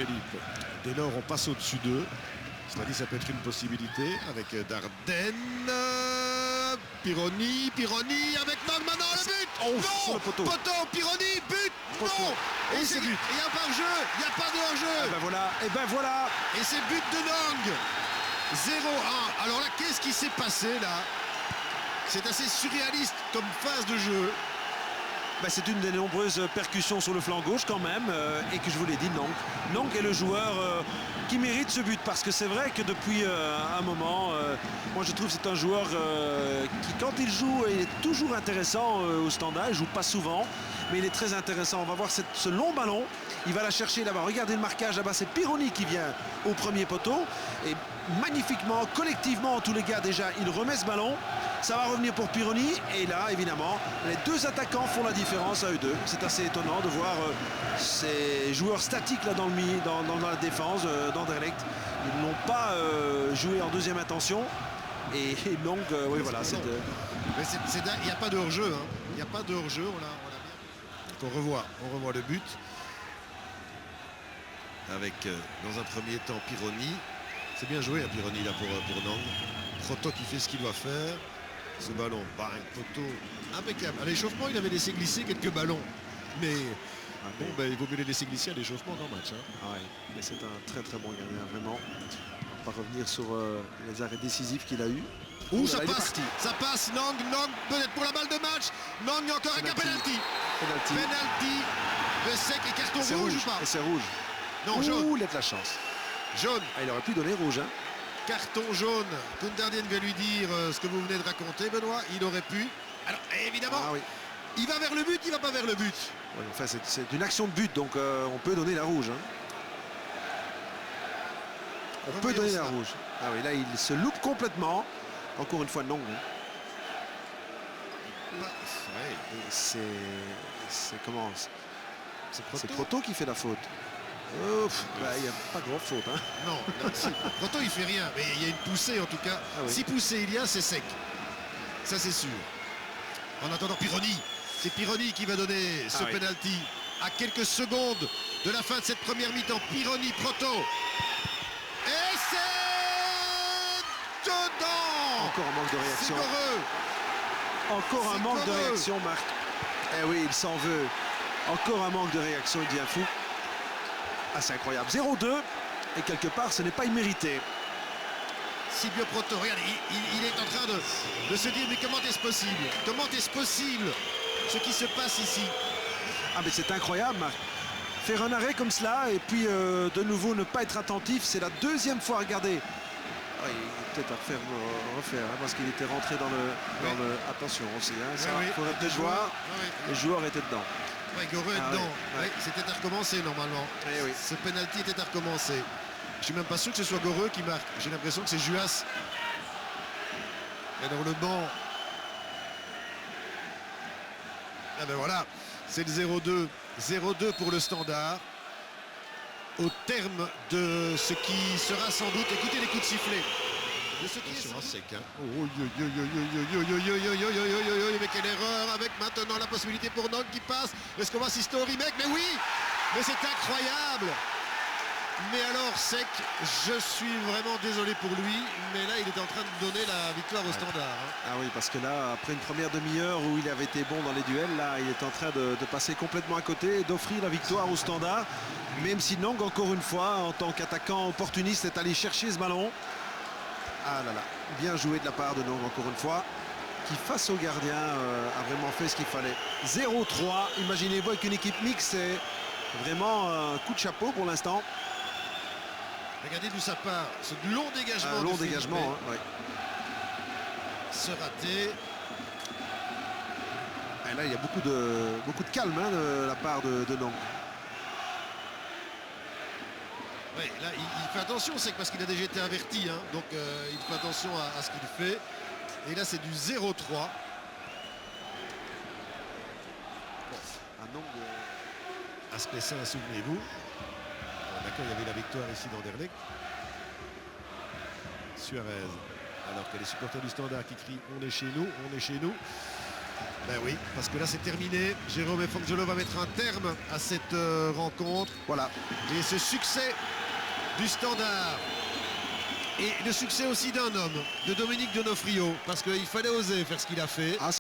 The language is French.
Philippe. Dès lors, on passe au-dessus d'eux. Cela dit, ça peut être une possibilité avec Dardenne. Pironi avec Nog maintenant, le but. Oh, sur le poteau. Pironi, but. Poteau. Non. Et c'est but. Il n'y a pas de jeu, il n'y a pas de hors-jeu. Et ben voilà. Et c'est but de Nog. 0-1. Alors là, qu'est-ce qui s'est passé là? C'est assez surréaliste comme phase de jeu. C'est une des nombreuses percussions sur le flanc gauche quand même, et que je vous l'ai dit, Nong est le joueur qui mérite ce but, parce que c'est vrai que depuis un moment, moi je trouve que c'est un joueur qui, quand il joue, il est toujours intéressant au Standard. Il joue pas souvent, mais il est très intéressant. On va voir ce long ballon, il va la chercher là-bas. Regardez le marquage là-bas, c'est Pironi qui vient au premier poteau, et magnifiquement, collectivement en tous les cas, déjà il remet ce ballon. Ça va revenir pour Pironi, et là évidemment les deux attaquants font la différence à eux deux. C'est assez étonnant de voir ces joueurs statiques là dans la défense d'Anderlecht. Ils n'ont pas joué en deuxième intention, et donc oui voilà, c'est dingue. Il n'y a pas de hors-jeu, hein. Il n'y a pas de hors-jeu, on l'a bien. On revoit le but avec dans un premier temps Pironi. C'est bien joué à Pironi là pour Nong. Proto qui fait ce qu'il doit faire. Ce ballon, bang, Proto, impeccable. À l'échauffement, il avait laissé glisser quelques ballons. Mais il vaut mieux les laisser glisser à l'échauffement qu'en match. Hein. Ah ouais, mais c'est un très très bon gardien, vraiment. On va pas revenir sur les arrêts décisifs qu'il a eu. Ça passe, Nong peut-être pour la balle de match. Nong encore avec un penalty. Penalty de Sec, et carton rouge ou pas? Et c'est rouge. Non, jaune. Il a de la chance. Jaune. Il aurait pu donner rouge. Hein. Carton jaune. Koundardien va lui dire ce que vous venez de raconter, Benoît. Il aurait pu. Alors, évidemment, il va vers le but, il va pas vers le but. Oui, enfin, c'est une action de but, donc on peut donner la rouge. Hein. On peut donner la rouge. Ah oui, là, il se loupe complètement. Encore une fois, non. Hein. C'est comment? C'est Proto qui fait la faute. Il n'y a pas grande faute. Hein. Non, Proto il fait rien, mais il y a une poussée en tout cas. Si poussée il y a, c'est Sec. Ça c'est sûr. En attendant, Pironi. C'est Pironi qui va donner ce penalty à quelques secondes de la fin de cette première mi-temps. Pironi, Proto. Et c'est dedans. Encore un manque de réaction. Encore un manque de réaction, Marc. Eh oui, il s'en veut. Encore un manque de réaction, il devient fou. Ah, c'est incroyable. 0-2. Et quelque part, ce n'est pas immérité. Silvio Proto, regarde, il est en train de se dire, mais comment est-ce possible? Comment est-ce possible ce qui se passe ici? Ah, mais c'est incroyable, Marc. Faire un arrêt comme cela, et puis de nouveau ne pas être attentif, c'est la deuxième fois. Regardez. Il est peut-être à refaire, hein, parce qu'il était rentré dans le... Attention aussi, hein, il faudrait peut-être voir. Le joueur était dedans. Goreux est dedans. C'était à recommencer normalement. Ce penalty était à recommencer. Je suis même pas sûr que ce soit Goreux qui marque. J'ai l'impression que c'est Juas. Et dans le banc. Ah ben voilà, c'est le 0-2. 0-2 pour le Standard. Au terme de ce qui sera sans doute, écoutez les coups de sifflet. De ce qui est sec. Mais quelle erreur, avec maintenant la possibilité pour Nog qui passe. Est-ce qu'on va assister au remake? Mais oui, mais c'est incroyable. Mais alors Sec, je suis vraiment désolé pour lui, mais là il est en train de donner la victoire au Standard. Hein. Ah oui, parce que là, après une première demi-heure où il avait été bon dans les duels, là il est en train de passer complètement à côté et d'offrir la victoire au Standard. Même si Nong, encore une fois, en tant qu'attaquant opportuniste, est allé chercher ce ballon. Ah là là, bien joué de la part de Nong, encore une fois, qui face au gardien a vraiment fait ce qu'il fallait. 0-3, imaginez-vous avec une équipe mixte, c'est vraiment un coup de chapeau pour l'instant. Regardez d'où ça part, ce long dégagement. Un long dégagement, hein, Se rater. Et là, il y a beaucoup de calme hein, de la part de Nong. Oui, là, il fait attention, c'est parce qu'il a déjà été averti, hein, donc il fait attention à ce qu'il fait. Et là, c'est du 0-3. Asplessin, souvenez-vous. D'accord, il y avait la victoire ici d'Anderlecht. Suarez, alors que les supporters du Standard qui crient « On est chez nous, on est chez nous ». Ben oui, parce que là c'est terminé. Jérôme Efangelo va mettre un terme à cette rencontre. Voilà. Et ce succès du Standard et le succès aussi d'un homme, de Dominique Donofrio, parce qu'il fallait oser faire ce qu'il a fait. Ah,